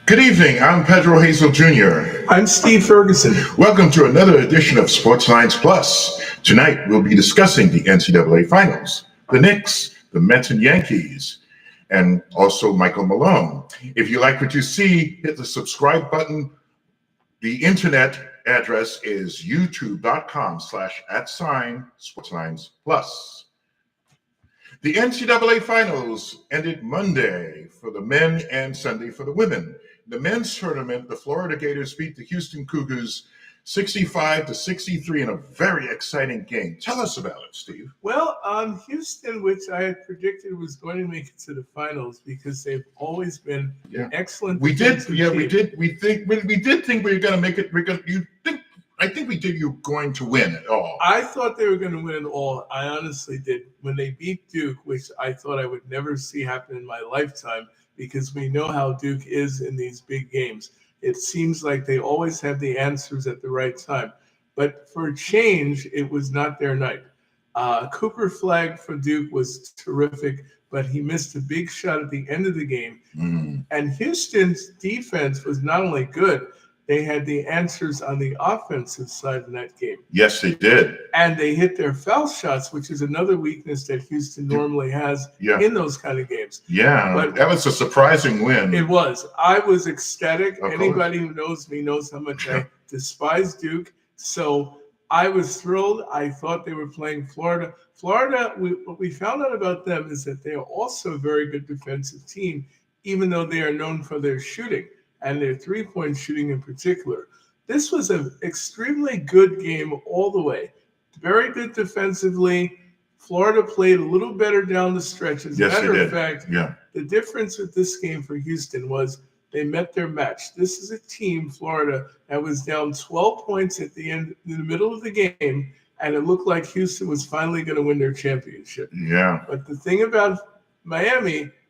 Good evening. I'm Pedro Hazel Jr. I'm Steve Ferguson. Welcome to another edition of Sportslines Plus. Tonight, we'll be discussing the NCAA Finals, the Knicks, the Mets and Yankees, and also Michael Malone. If you like what you see, hit the subscribe button. The internet address is youtube.com/@Sportslines Plus. The NCAA Finals ended Monday for the men and Sunday for the women. The men's tournament, the Florida Gators beat the Houston Cougars 65-63 in a very exciting game. Tell us about it, Steve. Well, Houston, which I had predicted was going to make it to the finals because they've always been excellent. We did think we were going to make it. I think we did. You're going to win it all. I thought they were going to win it all. I honestly did. When they beat Duke, which I thought I would never see happen in my lifetime, because we know how Duke is in these big games. It seems like they always have the answers at the right time. But for a change, it was not their night. Cooper Flagg for Duke was terrific, but he missed a big shot at the end of the game. And Houston's defense was not only good, they had the answers on the offensive side in that game. Yes, they did. And they hit their foul shots, which is another weakness that Houston normally has in those kind of games. Yeah, but that was a surprising win. It was. I was ecstatic. Anybody who knows me knows how much I despise Duke. So I was thrilled. I thought they were playing Florida. Florida, what we found out about them is that they are also a very good defensive team, even though they are known for their shooting and their three-point shooting in particular. This was an extremely good game all the way. Very good defensively. Florida played a little better down the stretch. As a matter of fact, the difference with this game for Houston was they met their match. This is a team, Florida, that was down 12 points at the end, in the middle of the game, and it looked like Houston was finally going to win their championship. Yeah. But the thing about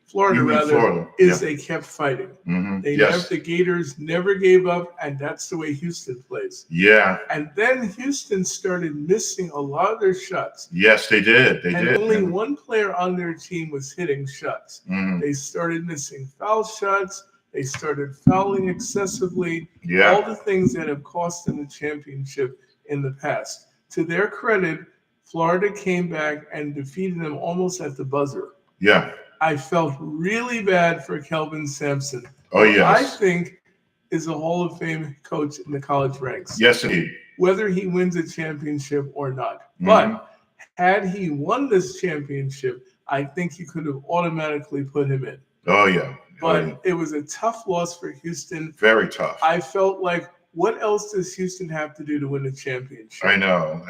Florida, is they kept fighting. The Gators never gave up, and that's the way Houston plays. Yeah. And then Houston started missing a lot of their shots. Yes, they did. Only one player on their team was hitting shots. They started missing foul shots. They started fouling excessively. All the things that have cost them the championship in the past. To their credit, Florida came back and defeated them almost at the buzzer. Yeah. I felt really bad for Kelvin Sampson. Oh, yes. I think is a Hall of Fame coach in the college ranks. Yes, indeed. Whether he wins a championship or not. But had he won this championship, I think you could have automatically put him in. Oh, yeah. But it was a tough loss for Houston. Very tough. I felt like, what else does Houston have to do to win a championship? I know.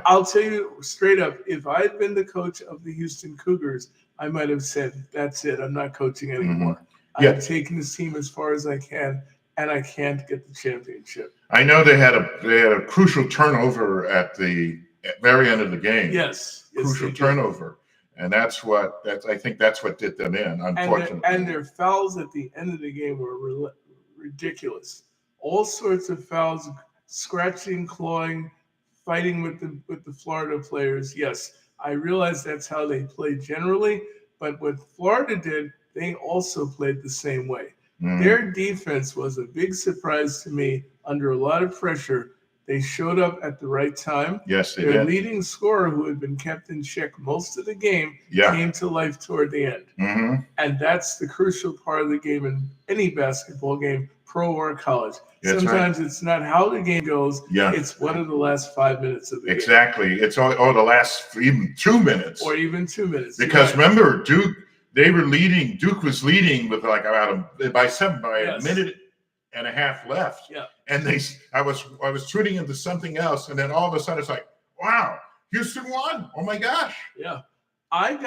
I'll tell you straight up, if I had been the coach of the Houston Cougars, I might have said, that's it. I'm not coaching anymore. I've taken this team as far as I can, and I can't get the championship. I know they had a crucial turnover at the very end of the game. Yes. Crucial turnover. And I think that's what did them in, unfortunately. And their fouls at the end of the game were ridiculous. All sorts of fouls, scratching, clawing, fighting with the Florida players. Yes, I realize that's how they play generally, but what Florida did, they also played the same way. Their defense was a big surprise to me under a lot of pressure. They showed up at the right time. Yes, they did. Their leading scorer, who had been kept in check most of the game, came to life toward the end. And that's the crucial part of the game in any basketball game, pro or college. Sometimes it's not how the game goes, it's what are the last 5 minutes of the game. Exactly. It's all the last even 2 minutes. Or even 2 minutes. Because remember, Duke was leading with like by a minute and a half left. Yeah. And I was tuning into something else, and then all of a sudden it's like, wow, Houston won. Oh my gosh. Yeah. I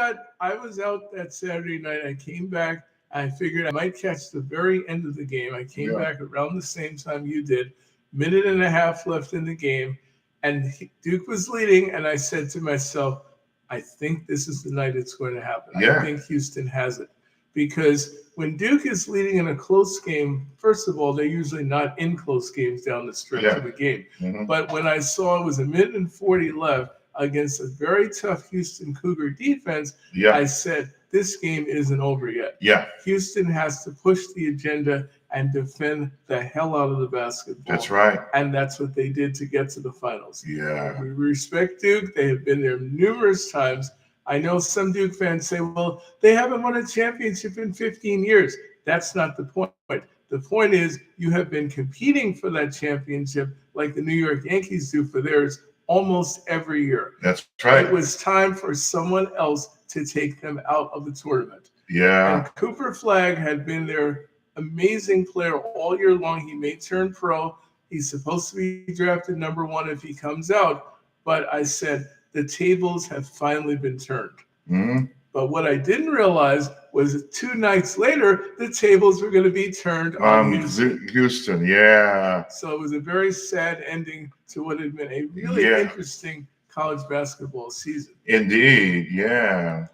was out that Saturday night. I came back. I figured I might catch the very end of the game. I came back around the same time you did. Minute and a half left in the game. And Duke was leading. And I said to myself, I think this is the night it's going to happen. I think Houston has it. Because when Duke is leading in a close game, first of all, they're usually not in close games down the stretch of the game. But when I saw it was a minute and 40 left against a very tough Houston Cougar defense, I said, this game isn't over yet. Yeah. Houston has to push the agenda and defend the hell out of the basketball. That's right. And that's what they did to get to the finals. Yeah. We respect Duke. They have been there numerous times. I know some Duke fans say, well, they haven't won a championship in 15 years. That's not the point. The point is you have been competing for that championship like the New York Yankees do for theirs almost every year. That's right. It was time for someone else to take them out of the tournament. Yeah. And Cooper Flagg had been their amazing player all year long. He may turn pro. He's supposed to be drafted number 1 if he comes out. But I said, the tables have finally been turned. Mm-hmm. But what I didn't realize was 2 nights later, the tables were going to be turned on Houston. Yeah. So it was a very sad ending to what had been a really interesting college basketball season. Indeed. Yeah.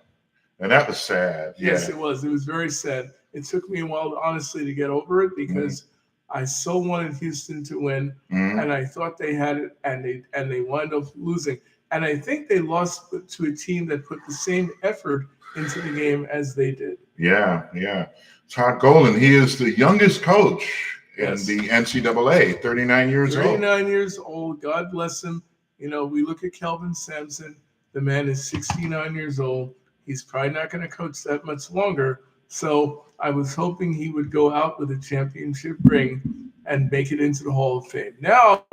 And that was sad. Yes, it was. It was very sad. It took me a while, honestly, to get over it because I so wanted Houston to win, and I thought they had it, and they wound up losing. And I think they lost to a team that put the same effort into the game as they did. Yeah. Todd Golden, he is the youngest coach in the NCAA, 39 years old. 39 years old. God bless him. You know, we look at Kelvin Sampson. The man is 69 years old. He's probably not going to coach that much longer. So I was hoping he would go out with a championship ring and make it into the Hall of Fame. Now,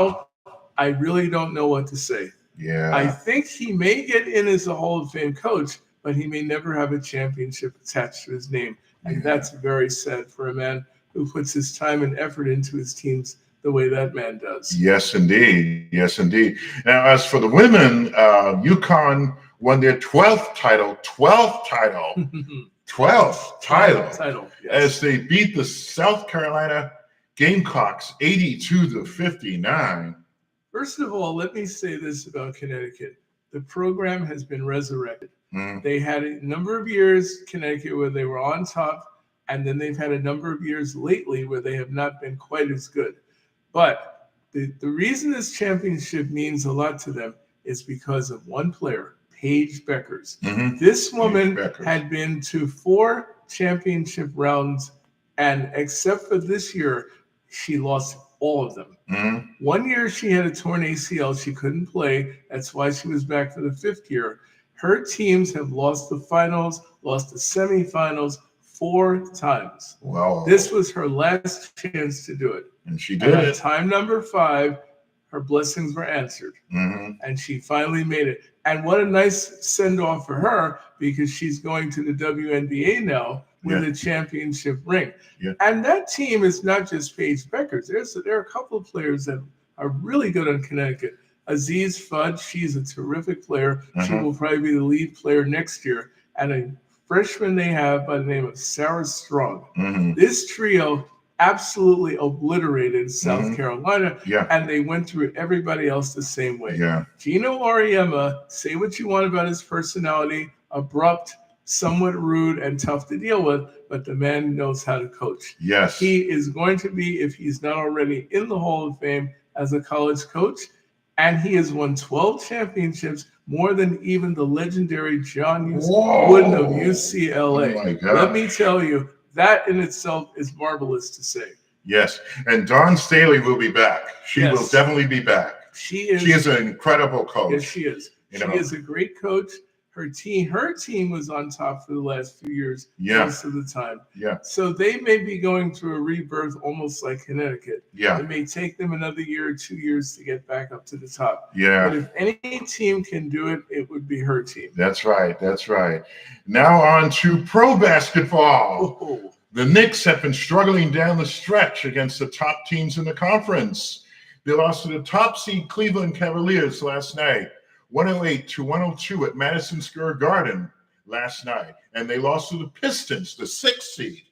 I really don't know what to say. Yeah. I think he may get in as a Hall of Fame coach, but he may never have a championship attached to his name. And that's very sad for a man who puts his time and effort into his teams the way that man does. Yes, indeed. Yes, indeed. Now, as for the women, UConn won their 12th title. 12th title. As they beat the South Carolina Gamecocks 82-59. First of all, let me say this about Connecticut. The program has been resurrected. They had a number of years, Connecticut, where they were on top, and then they've had a number of years lately where they have not been quite as good. But the reason this championship means a lot to them is because of one player, Paige Beckers. This woman had been to 4 championship rounds, and except for this year, she lost all of them. 1 year she had a torn ACL. She couldn't play. That's why she was back for the 5th year. Her teams have lost the finals, lost the semifinals 4 times. Wow. This was her last chance to do it. And she did it. At time number 5, her blessings were answered. And she finally made it. And what a nice send-off for her, because she's going to the WNBA now with a championship ring. And that team is not just Paige Beckers. There are a couple of players that are really good on Connecticut. Aziz Fudge, she's a terrific player. She will probably be the lead player next year. And a freshman they have by the name of Sarah Strong. This trio absolutely obliterated South Carolina, and they went through everybody else the same way. Gino Auriemma, say what you want about his personality, abrupt, somewhat rude, and tough to deal with, but the man knows how to coach. He is going to be, if he's not already in the Hall of Fame as a college coach, and he has won 12 championships, more than even the legendary John Wooden of UCLA. Let me tell you, that in itself is marvelous to say. Yes, and Dawn Staley will be back. She will definitely be back. She is. She is an incredible coach. Yes, she is. She is a great coach. Her team was on top for the last few years, most of the time. So they may be going through a rebirth, almost like Connecticut. It may take them another year or 2 years to get back up to the top. But if any team can do it, it would be her team. That's right. That's right. Now on to pro basketball. The Knicks have been struggling down the stretch against the top teams in the conference. They lost to the top seed Cleveland Cavaliers last night, 108-102 at Madison Square Garden last night. And they lost to the Pistons, the 6th seed.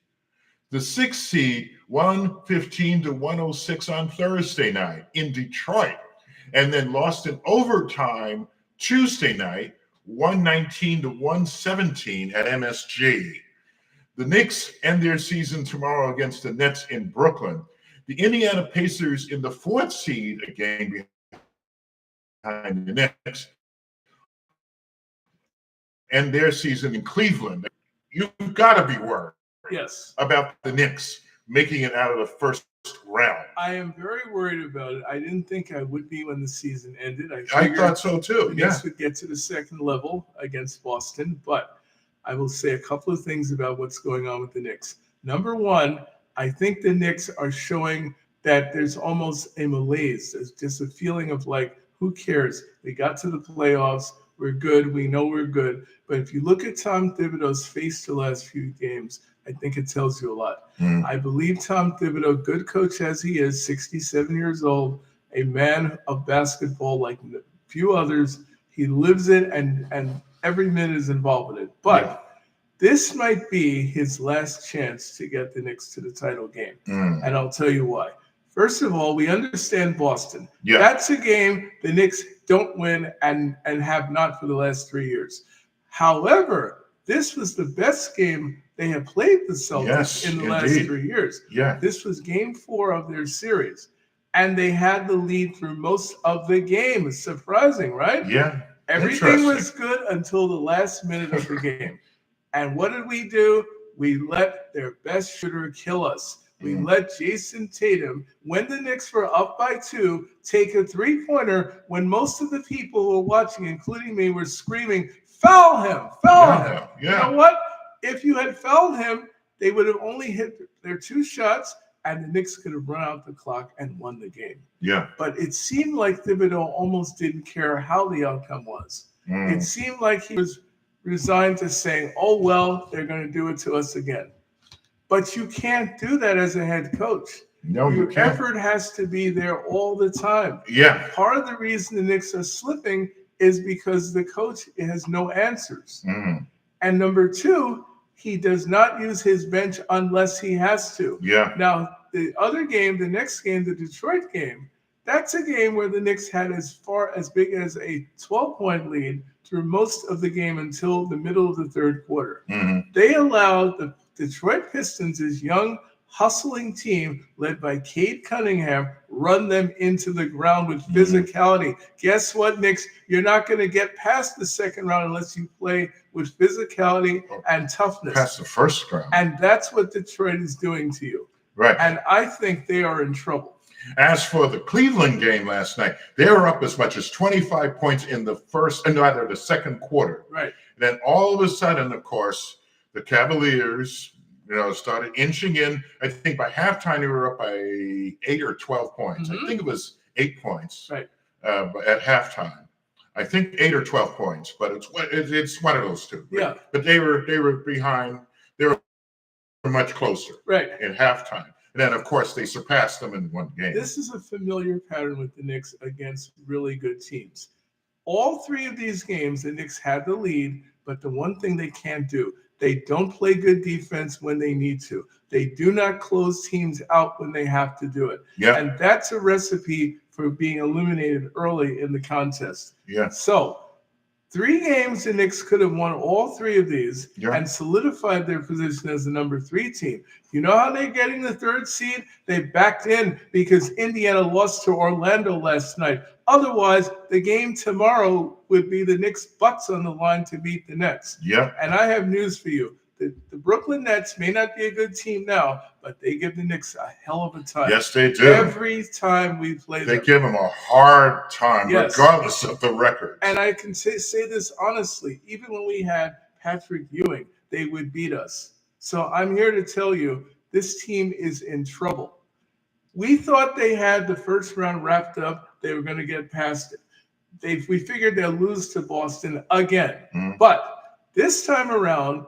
The 6th seed, 115-106 on Thursday night in Detroit. And then lost in overtime Tuesday night, 119-117 at MSG. The Knicks end their season tomorrow against the Nets in Brooklyn. The Indiana Pacers in the 4th seed, a game behind the Knicks, end their season in Cleveland. You've got to be worried about the Knicks making it out of the first round. I am very worried about it. I didn't think I would be when the season ended. I thought so too. The Knicks would get to the second level against Boston, but I will say a couple of things about what's going on with the Knicks. Number one, I think the Knicks are showing that there's almost a malaise. There's just a feeling of like, who cares? We got to the playoffs. We're good. We know we're good. But if you look at Tom Thibodeau's face the last few games, I think it tells you a lot. I believe Tom Thibodeau, good coach as he is, 67 years old, a man of basketball like few others. He lives it and every minute is involved with it. But this might be his last chance to get the Knicks to the title game. And I'll tell you why. First of all, we understand Boston. That's a game the Knicks don't win and have not for the last 3 years. However, this was the best game they have played the Celtics in the last 3 years. This was game 4 of their series. And they had the lead through most of the game. It's surprising, right? Everything was good until the last minute of the game. And what did we do? We let their best shooter kill us. We let Jason Tatum, when the Knicks were up by 2, take a three-pointer when most of the people who were watching, including me, were screaming, foul him, foul him. You know what? If you had fouled him, they would have only hit their 2 shots, and the Knicks could have run out the clock and won the game. But it seemed like Thibodeau almost didn't care how the outcome was. It seemed like he was resigned to saying, oh, well, they're going to do it to us again. But you can't do that as a head coach. No, you can't. Your effort has to be there all the time. Part of the reason the Knicks are slipping is because the coach has no answers. And number 2, he does not use his bench unless he has to. Now, the other game, the next game, the Detroit game, that's a game where the Knicks had as big as a 12-point lead through most of the game until the middle of the third quarter. They allowed the Detroit Pistons, this young, hustling team led by Cade Cunningham, run them into the ground with physicality. Guess what, Knicks? You're not going to get past the second round unless you play with physicality and toughness. Past the first round. And that's what Detroit is doing to you. And I think they are in trouble. As for the Cleveland game last night, they were up as much as 25 points in the second quarter. And then all of a sudden, of course, the Cavaliers, started inching in. I think by halftime they were up by 8 or 12 points. I think it was 8 points at halftime. I think 8 or 12 points, but it's one of those two. But they were behind. They were much closer at halftime. And then, of course, they surpassed them in one game. This is a familiar pattern with the Knicks against really good teams. All 3 of these games, the Knicks had the lead, but the one thing they can't do, they don't play good defense when they need to. They do not close teams out when they have to do it. And that's a recipe for being eliminated early in the contest. So 3 games the Knicks could have won all 3 of these and solidified their position as the number 3 team. You know how they're getting the 3rd seed? They backed in because Indiana lost to Orlando last night. Otherwise, the game tomorrow would be the Knicks' butts on the line to beat the Nets. And I have news for you. The Brooklyn Nets may not be a good team now, but they give the Knicks a hell of a time. Yes, they do. Every time we play them. They give them a hard time, regardless of the record. And I can say this honestly. Even when we had Patrick Ewing, they would beat us. So I'm here to tell you, this team is in trouble. We thought they had the first round wrapped up. They were going to get past it. We figured they'll lose to Boston again. But this time around,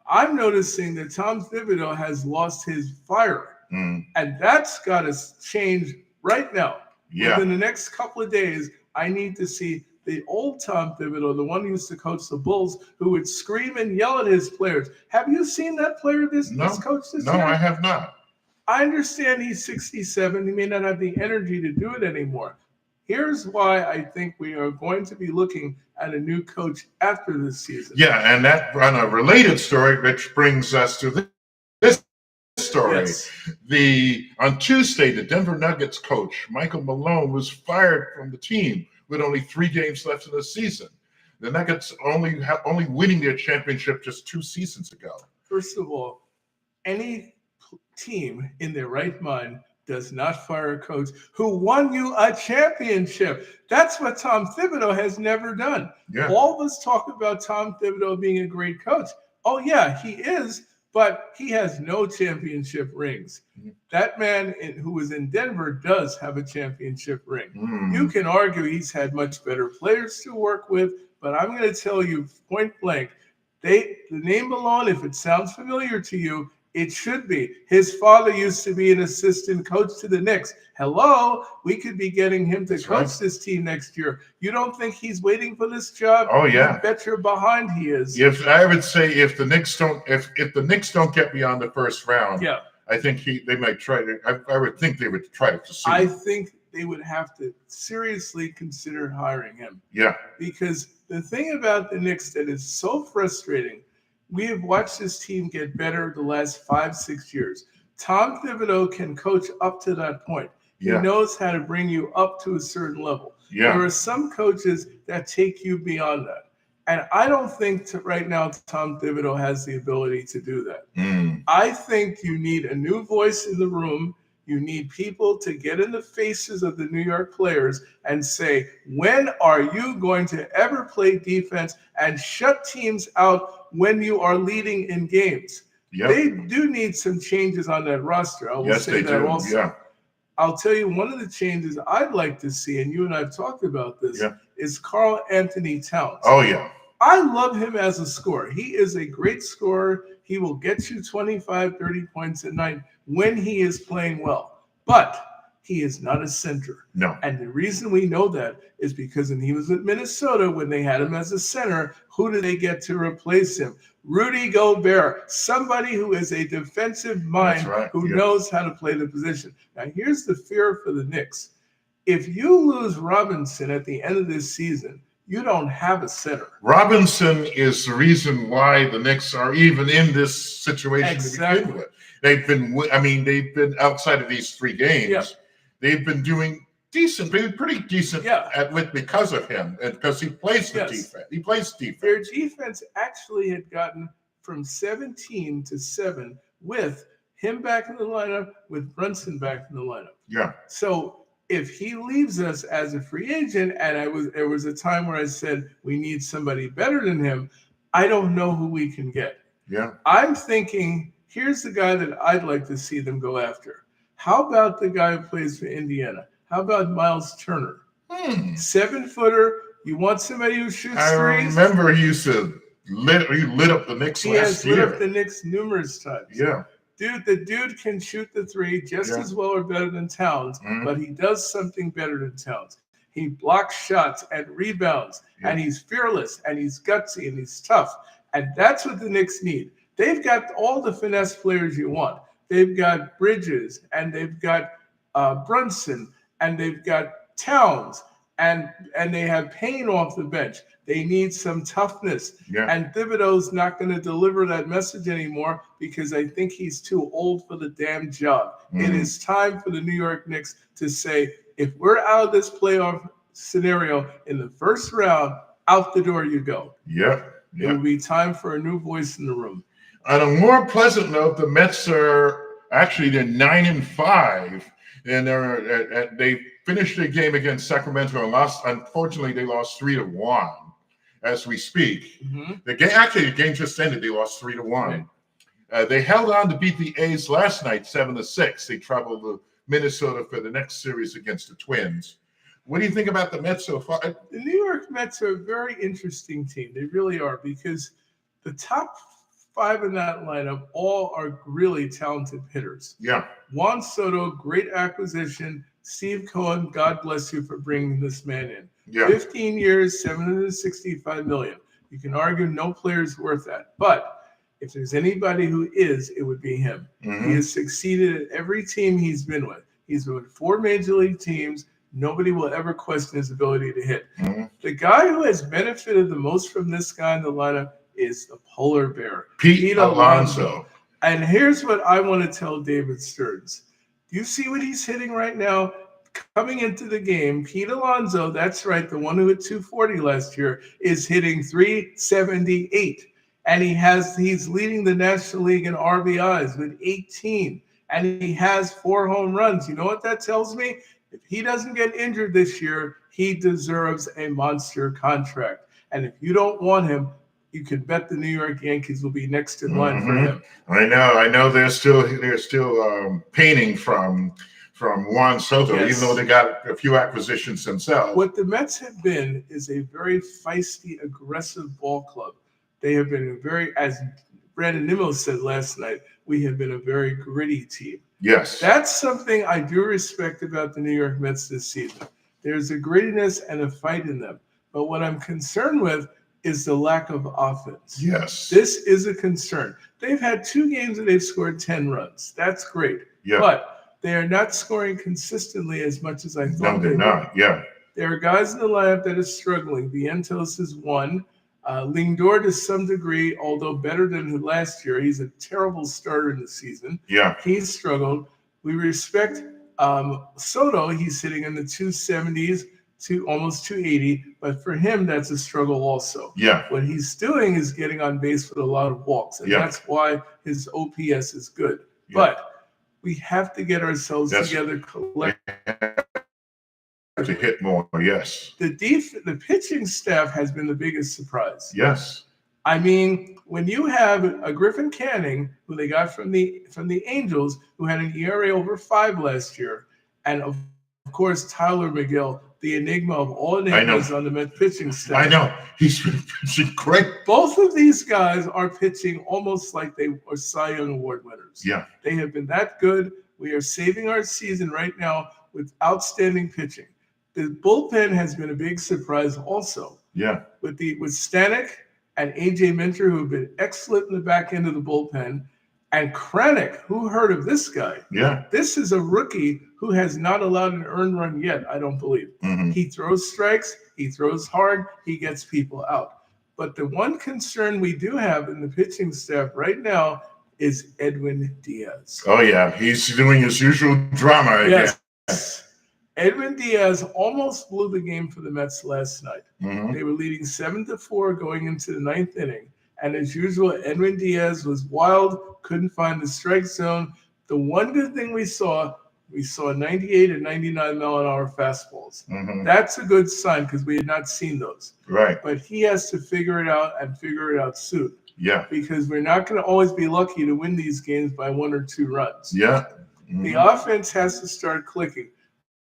I'm noticing that Tom Thibodeau has lost his fire. And that's got to change right now. Within the next couple of days, I need to see the old Tom Thibodeau, the one who used to coach the Bulls, who would scream and yell at his players. Have you seen that player this coach this year? No, I have not. I understand he's 67. He may not have the energy to do it anymore. Here's why I think we are going to be looking at a new coach after this season. And that on a related story, which brings us to this story. On Tuesday, the Denver Nuggets coach, Michael Malone, was fired from the team with only 3 games left in the season. The Nuggets only winning their championship just 2 seasons ago. First of all, any team in their right mind does not fire a coach who won you a championship. That's what Tom Thibodeau has never done. Yeah. All of us talk about Tom Thibodeau being a great coach. Oh, yeah, he is, but he has no championship rings. Mm-hmm. That man who was in Denver does have a championship ring. You can argue he's had much better players to work with, but I'm going to tell you point blank, the name Malone, if it sounds familiar to you, it should be. His father used to be an assistant coach to the Knicks. Hello, we could be getting him to coach this team next year. You don't think he's waiting for this job? Oh yeah, I bet you're behind. He is. If I would say if the Knicks don't get beyond the first round, yeah, I think they might try to. I would think they would try to see. I think they would have to seriously consider hiring him. Yeah, because the thing about the Knicks that is so frustrating. We have watched this team get better the last 5-6 years. Tom Thibodeau can coach up to that point. Yeah. He knows how to bring you up to a certain level. Yeah. There are some coaches that take you beyond that. And I don't think right now Tom Thibodeau has the ability to do that. I think you need a new voice in the room. You need people to get in the faces of the New York players and say, when are you going to ever play defense and shut teams out when you are leading in games? Yep. They do need some changes on that roster. I will say that also. Yeah. I'll tell you one of the changes I'd like to see, and you and I have talked about this, is Karl Anthony Towns. Oh, yeah. I love him as a scorer. He is a great scorer. He will get you 25, 30 points a night when he is playing well. But he is not a center. No. And the reason we know that is because when he was at Minnesota, when they had him as a center, who did they get to replace him? Rudy Gobert, somebody who is a defensive mind who knows how to play the position. Now, here's the fear for the Knicks. If you lose Robinson at the end of this season, you don't have a center. Robinson is the reason why the Knicks are even in this situation to begin with. They've been outside of these 3 games. Yeah. They've been doing decent, pretty decent because of him, and because he plays the defense. He plays defense. Their defense actually had gotten from 17 to 7 with him back in the lineup, with Brunson back in the lineup. Yeah. So if he leaves us as a free agent, and there was a time where I said we need somebody better than him, I don't know who we can get. Yeah. I'm thinking, here's the guy that I'd like to see them go after. How about the guy who plays for Indiana? How about Miles Turner? 7-footer. You want somebody who shoots threes? I remember he lit up the Knicks last year. He has lit up the Knicks numerous times. Yeah. The dude can shoot the three just as well or better than Towns, but he does something better than Towns. He blocks shots and rebounds, and he's fearless, and he's gutsy, and he's tough. And that's what the Knicks need. They've got all the finesse players you want. They've got Bridges, and they've got Brunson, and they've got Towns, and they have Payne off the bench. They need some toughness. Yeah. And Thibodeau's not going to deliver that message anymore because I think he's too old for the damn job. It is time for the New York Knicks to say, if we're out of this playoff scenario in the first round, out the door you go. Yeah. It will be time for a new voice in the room. On a more pleasant note, the Mets are actually they're 9-5, and they finished their game against Sacramento and lost. Unfortunately, they lost 3-1 as we speak. The game just ended. They lost 3-1. They held on to beat the A's last night, 7-6. They traveled to Minnesota for the next series against the Twins. What do you think about the Mets so far? The New York Mets are a very interesting team. They really are, because the top 5 in that lineup all are really talented hitters. Yeah. Juan Soto, great acquisition. Steve Cohen, God bless you for bringing this man in. Yeah. 15 years, $765 million. You can argue no player is worth that. But if there's anybody who is, it would be him. He has succeeded at every team he's been with. He's been with 4 major league teams. Nobody will ever question his ability to hit. The guy who has benefited the most from this guy in the lineup is the polar bear, Pete Alonso. And here's what I want to tell David Stearns. Do you see what he's hitting right now? Coming into the game, Pete Alonso, that's right, the one who hit 240 last year, is hitting 378. And he's leading the National League in RBIs with 18. and he has 4 home runs. You know what that tells me? If he doesn't get injured this year, he deserves a monster contract. And if you don't want him, you can bet the New York Yankees will be next in line for him. I know they're still painting from Juan Soto, even though they got a few acquisitions themselves. What the Mets have been is a very feisty, aggressive ball club. They have been as Brandon Nimmo said last night, we have been a very gritty team. Yes. That's something I do respect about the New York Mets this season. There's a grittiness and a fight in them. But what I'm concerned with is the lack of offense. Yes. This is a concern. They've had 2 games that they've scored 10 runs. That's great. Yeah. But they are not scoring consistently as much as I thought they would. No, they're not. Yeah. There are guys in the lineup that are struggling. Vientos is one. Lindor to some degree, although better than last year. He's a terrible starter in the season. Yeah. He's struggled. We respect Soto. He's sitting in the 270s to almost 280, but for him, that's a struggle also. Yeah. What he's doing is getting on base with a lot of walks, and that's why his OPS is good. Yeah. But we have to get ourselves together collectively. To hit more, yes. The pitching staff has been the biggest surprise. Yes. I mean, when you have a Griffin Canning, who they got from the Angels, who had an ERA over 5 last year, and of course Tyler McGill, the enigma of all enigmas on the Mets pitching staff. I know. He's been pitching great. Both of these guys are pitching almost like they are Cy Young Award winners. Yeah. They have been that good. We are saving our season right now with outstanding pitching. The bullpen has been a big surprise also. Yeah. With Stanek and AJ Minter, who have been excellent in the back end of the bullpen, and Kranick, who heard of this guy? Yeah. This is a rookie who has not allowed an earned run yet, I don't believe. Mm-hmm. He throws strikes, he throws hard, he gets people out. But the one concern we do have in the pitching staff right now is Edwin Diaz. Oh, yeah. He's doing his usual drama again. Yes. Edwin Diaz almost blew the game for the Mets last night. Mm-hmm. They were leading 7-4 going into the 9th inning. And as usual, Edwin Diaz was wild, couldn't find the strike zone. The one good thing we saw 98 and 99 mile an hour fastballs. Mm-hmm. That's a good sign because we had not seen those. Right. But he has to figure it out and figure it out soon. Yeah. Because we're not going to always be lucky to win these games by 1 or 2 runs. Yeah. Mm-hmm. The offense has to start clicking.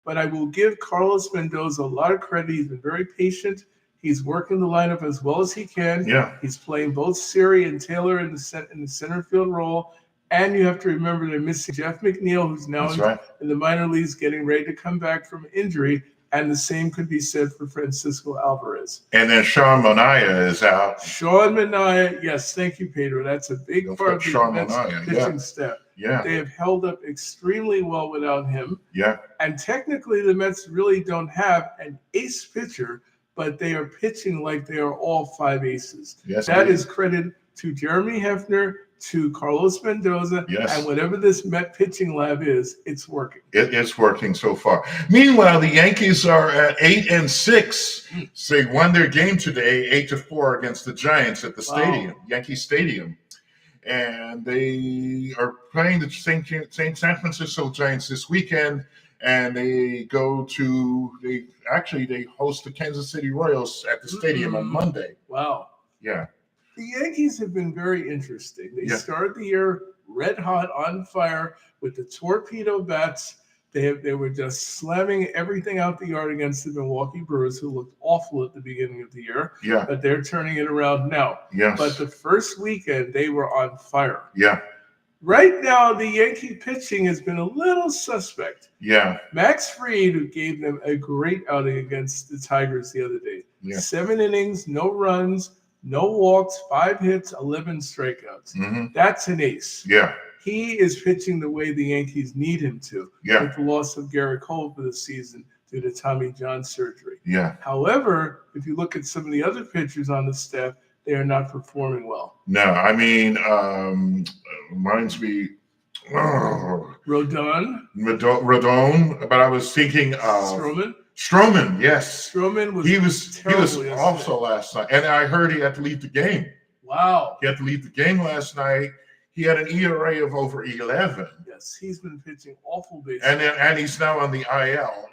But I will give Carlos Mendoza a lot of credit. He's been very patient. He's working the lineup as well as he can. Yeah. He's playing both Siri and Taylor in the center field role. And you have to remember they're missing Jeff McNeil, who's now in the minor leagues getting ready to come back from injury. And the same could be said for Francisco Alvarez. And then Sean Manaea is out. Sean Manaea, yes, thank you, Pedro. That's a big part of the pitching staff. Yeah. They have held up extremely well without him. Yeah. And technically, the Mets really don't have an ace pitcher, but they are pitching like they are all 5 aces. Yes, that is credit to Jeremy Hefner, to Carlos Mendoza, and whatever this Met pitching lab is, it's working. It's working so far. Meanwhile, the Yankees are at 8-6. So they won their game today, 8-4 against the Giants at the stadium, Yankee Stadium. And they are playing the San Francisco Giants this weekend, and they host the Kansas City Royals at the stadium on Monday. Wow. Yeah. The Yankees have been very interesting. They started the year red hot, on fire with the torpedo bats. They were just slamming everything out the yard against the Milwaukee Brewers, who looked awful at the beginning of the year. Yeah. But they're turning it around now. Yes. But the first weekend, they were on fire. Yeah. Right now, the Yankee pitching has been a little suspect. Yeah. Max Fried, who gave them a great outing against the Tigers the other day. Yeah. 7 innings, no runs, no walks, 5 hits, 11 strikeouts. Mm-hmm. That's an ace. Yeah. He is pitching the way the Yankees need him to. Yeah. With the loss of Garrett Cole for the season due to Tommy John surgery. Yeah. However, if you look at some of the other pitchers on the staff, they are not performing well. No, I mean, reminds me. Rodon, but I was thinking of Stroman, yes. Stroman was also last night, and I heard he had to leave the game. Wow. He had to leave the game last night. he had an ERA of over 11. Yes, he's been pitching awful baseball. And he's now on the IL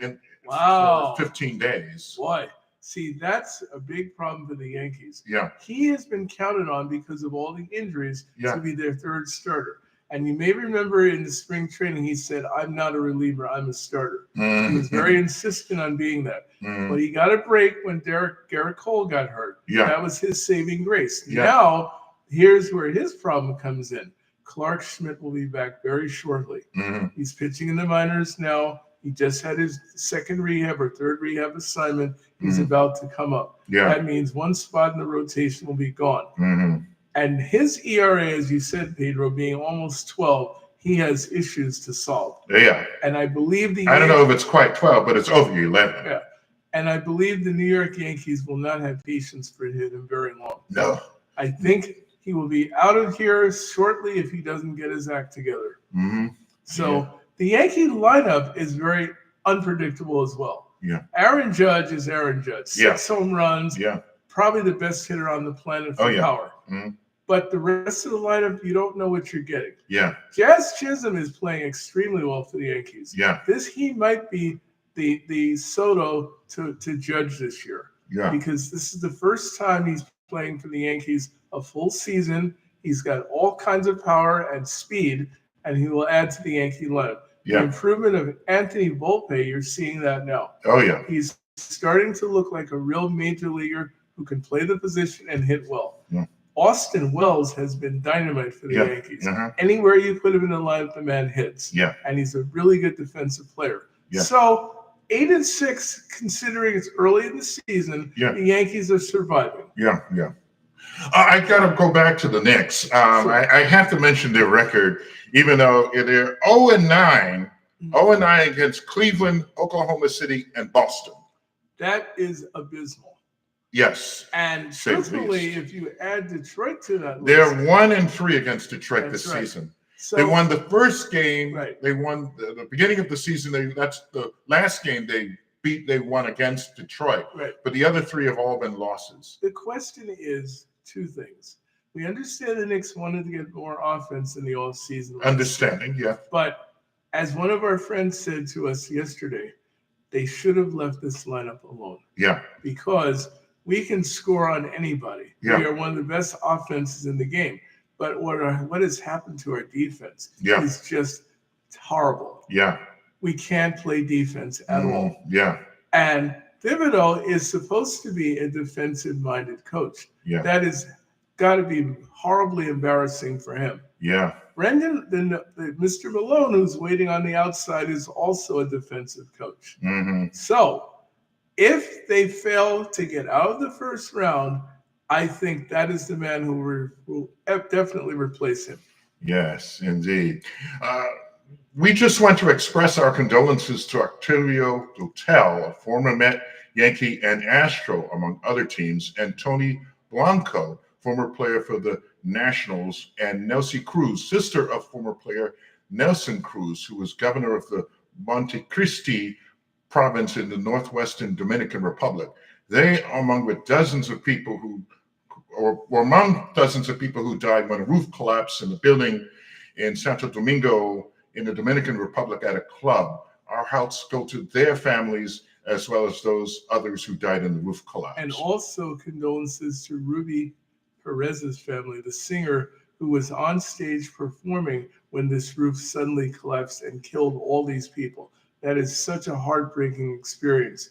for 15 days. Boy, see, that's a big problem for the Yankees. Yeah. He has been counted on because of all the injuries to be their third starter. And you may remember in the spring training, he said, I'm not a reliever, I'm a starter. Mm-hmm. He was very insistent on being that. Mm-hmm. But he got a break when Garrett Cole got hurt. Yeah. That was his saving grace. Yeah. Now, here's where his problem comes in. Clark Schmidt will be back very shortly. Mm-hmm. He's pitching in the minors now. He just had his second rehab or third rehab assignment. He's about to come up. Yeah. That means one spot in the rotation will be gone. Mm-hmm. And his ERA, as you said, Pedro, being almost 12, he has issues to solve. Yeah. And I believe I don't know if it's quite 12, but it's over 11. Yeah. And I believe the New York Yankees will not have patience for him very long. No. I think he will be out of here shortly if he doesn't get his act together. Mm-hmm. So the Yankee lineup is very unpredictable as well. Yeah. Aaron Judge is Aaron Judge. 6 home runs. Yeah. Probably the best hitter on the planet for power. Mm-hmm. But the rest of the lineup, you don't know what you're getting. Yeah. Jazz Chisholm is playing extremely well for the Yankees. Yeah. He might be the Soto to Judge this year. Yeah. Because this is the first time he's playing for the Yankees a full season. He's got all kinds of power and speed, and he will add to the Yankee lineup. Yeah. The improvement of Anthony Volpe, you're seeing that now. Oh, yeah. He's starting to look like a real major leaguer who can play the position and hit well. Yeah. Austin Wells has been dynamite for the Yankees. Uh-huh. Anywhere you put him in the lineup, the man hits. Yeah. And he's a really good defensive player. Yeah. So 8-6, considering it's early in the season, the Yankees are surviving. Yeah. I got to go back to the Knicks. I have to mention their record, even though they're 0-9, 0-9 against Cleveland, Oklahoma City, and Boston. That is abysmal. Yes. And truthfully, if you add Detroit to that list, they're 1-3 against Detroit this season. So, they won the first game. Right. They won the beginning of the season. That's the last game they won against Detroit. Right. But the other 3 have all been losses. The question is 2 things. We understand the Knicks wanted to get more offense in the offseason. Understanding, yeah. But as one of our friends said to us yesterday, they should have left this lineup alone. Yeah. Because we can score on anybody. Yeah. We are one of the best offenses in the game. But what has happened to our defense is just horrible. Yeah. We can't play defense at all. Yeah. And Thibodeau is supposed to be a defensive-minded coach. Yeah. That has got to be horribly embarrassing for him. Yeah. Brendan, Mr. Malone, who's waiting on the outside, is also a defensive coach. Mm-hmm. So if they fail to get out of the first round, I think that is the man who will definitely replace him. Yes, indeed. We just want to express our condolences to Octavia Dotel, a former Met, Yankee, and Astro, among other teams, and Tony Blanco, former player for the Nationals, and Nelsie Cruz, sister of former player Nelson Cruz, who was governor of the Montecristi province in the northwestern Dominican Republic. They, among dozens of people who died when a roof collapsed in the building in Santo Domingo in the Dominican Republic at a club. Our hearts go to their families as well as those others who died in the roof collapse. And also condolences to Ruby Perez's family, the singer who was on stage performing when this roof suddenly collapsed and killed all these people. That is such a heartbreaking experience.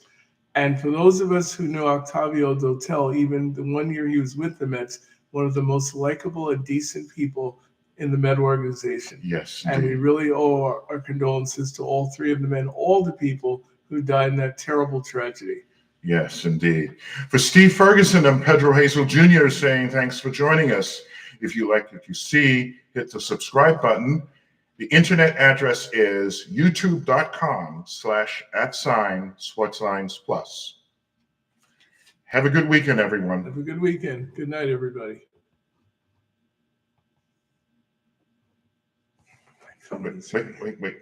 And for those of us who know Octavia Dotel, even the 1 year he was with the Mets, one of the most likable and decent people in the Met organization. Yes. And we really owe our condolences to all 3 of them and all the people who died in that terrible tragedy. Yes, indeed. For Steve Ferguson and Pedro Hazel Jr. saying thanks for joining us. If you like what you see, hit the subscribe button. The internet address is youtube.com/@Sportslines Plus. Have a good weekend, everyone. Have a good weekend. Good night, everybody. Wait.